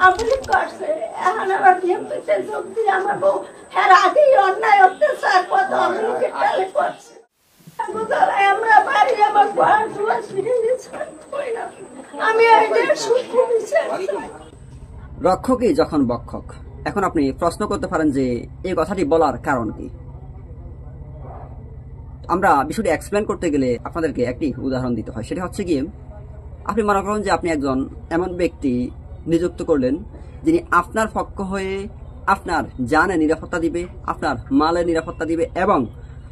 আমলি করছে এখন আবার বিএমপিতে যোগ দিয়ে আমার বউ এর আগেই অন্যায় অত্যাচার কত আমলিকে টালে করছে আমরা বাড়ি আমার ঘর দুয়ার ফিরে গেছে আমি এদের সুখ বিচার রক্ষকই যখন বক্ষক। এখন আপনি প্রশ্ন করতে পারেন যে এই কথাটি বলার কারণ কি। আমরা বিষয়টি এক্সপ্লেন করতে গেলে আপনাদেরকে একটি উদাহরণ দিতে হয়। সেটা হচ্ছে গিয়ে আপনি মনে করেন যে আপনি একজন এমন ব্যক্তি নিযুক্ত করলেন যিনি আপনার পক্ষ হয়ে আপনার জানের নিরাপত্তা দিবে, আপনার মালের নিরাপত্তা দিবে এবং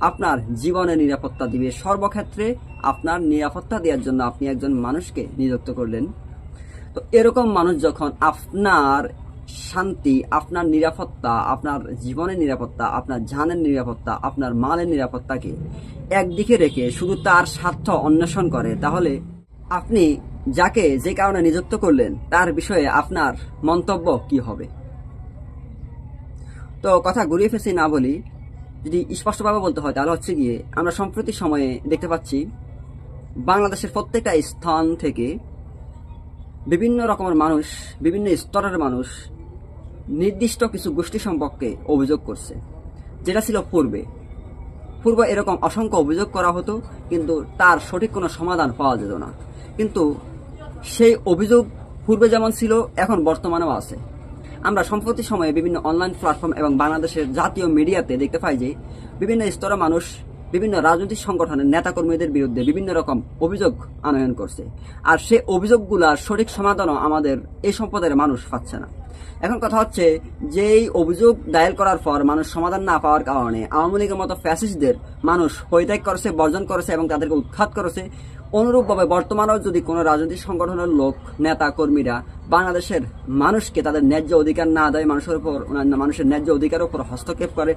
আপনার জীবনের নিরাপত্তা দিবে। সর্বক্ষেত্রে আপনার নিরাপত্তা দেওয়ার জন্য আপনি একজন মানুষকে নিযুক্ত করলেন। তো এরকম মানুষ যখন আপনার শান্তি, আপনার নিরাপত্তা, আপনার জীবনের নিরাপত্তা, আপনার জানের নিরাপত্তা, আপনার মালের নিরাপত্তাকে একদিকে রেখে শুধু তার স্বার্থ অন্বেষণ করে, তাহলে আপনি যাকে যে কারণে নিযুক্ত করলেন তার বিষয়ে আপনার মন্তব্য কি হবে? তো কথা ঘুরিয়ে ফেসে না বলি, যদি স্পষ্টভাবে বলতে হয় তাহলে হচ্ছে গিয়ে আমরা সম্প্রতি সময়ে দেখতে পাচ্ছি বাংলাদেশের প্রত্যেকটা স্থান থেকে বিভিন্ন রকমের মানুষ, বিভিন্ন স্তরের মানুষ নির্দিষ্ট কিছু গোষ্ঠী সম্পর্কে অভিযোগ করছে, যেটা ছিল পূর্বে এরকম অসংখ্য অভিযোগ করা হতো কিন্তু তার সঠিক কোনো সমাধান পাওয়া যেত না। কিন্তু সেই অভিযোগ পূর্বে যেমন ছিল এখন বর্তমানেও আছে। আমরা সম্প্রতি সময়ে বিভিন্ন অনলাইন প্ল্যাটফর্ম এবং বাংলাদেশের জাতীয় মিডিয়াতে দেখতে পাই যে বিভিন্ন স্তরের মানুষ বিভিন্ন রাজনৈতিক সংগঠনের নেতাকর্মীদের বিরুদ্ধে বিভিন্ন রকম অভিযোগ আনয়ন করছে, আর সেই অভিযোগগুলার সঠিক সমাধানও আমাদের এই সম্প্রদায়ের মানুষ পাচ্ছে না। এখন কথা হচ্ছে যেই অভিযোগ দায়ের করার পর মানুষ সমাধান না পাওয়ার কারণে আওয়ামী লীগের মতো ফ্যাসিস্টদের মানুষ পরিত্যাগ করেছে, বর্জন করেছে এবং তাদেরকে উৎখাত করেছে। অনুরূপভাবে বর্তমানেও যদি কোনো রাজনৈতিক সংগঠনের লোক, নেতা কর্মীরা বাংলাদেশের মানুষকে তাদের ন্যায্য অধিকার না দেয়, মানুষের ন্যায্য অধিকারের উপর হস্তক্ষেপ করে,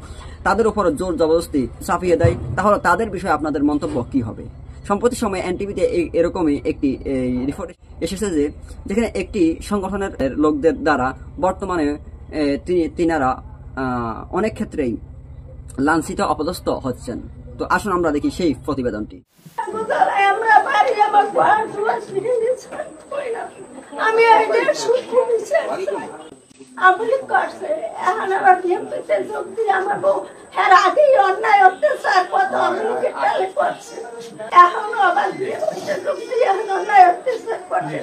তাদের উপর জোর জবরদস্তি চাপিয়ে দেয়, তাহলে তাদের বিষয়ে আপনাদের মন্তব্য কি হবে? সম্প্রতি সময়ে এনটিভিতে এরকমই একটি রিপোর্ট এসেছে যে যেখানে একটি সংগঠনের লোকদের দ্বারা বর্তমানে তিনারা অনেক ক্ষেত্রেই লাঞ্ছিত, অপদস্থ হচ্ছেন। তো আসুন আমরা দেখি সেই প্রতিবেদনটি। আমরা বাড়ি আমার ঘর দুয়ার ফিরে গেছে আমি এদের সুখ বিচার আমলি করছে এখন আবার বিএমপিতে যোগ দিয়ে আমার বউ এর আগেই অন্যায় অত্যাচার কত আমলিকে টালে করছে এখন আবার বিএমপিতে যোগ দিয়ে অন্যায় অত্যাচার করছে।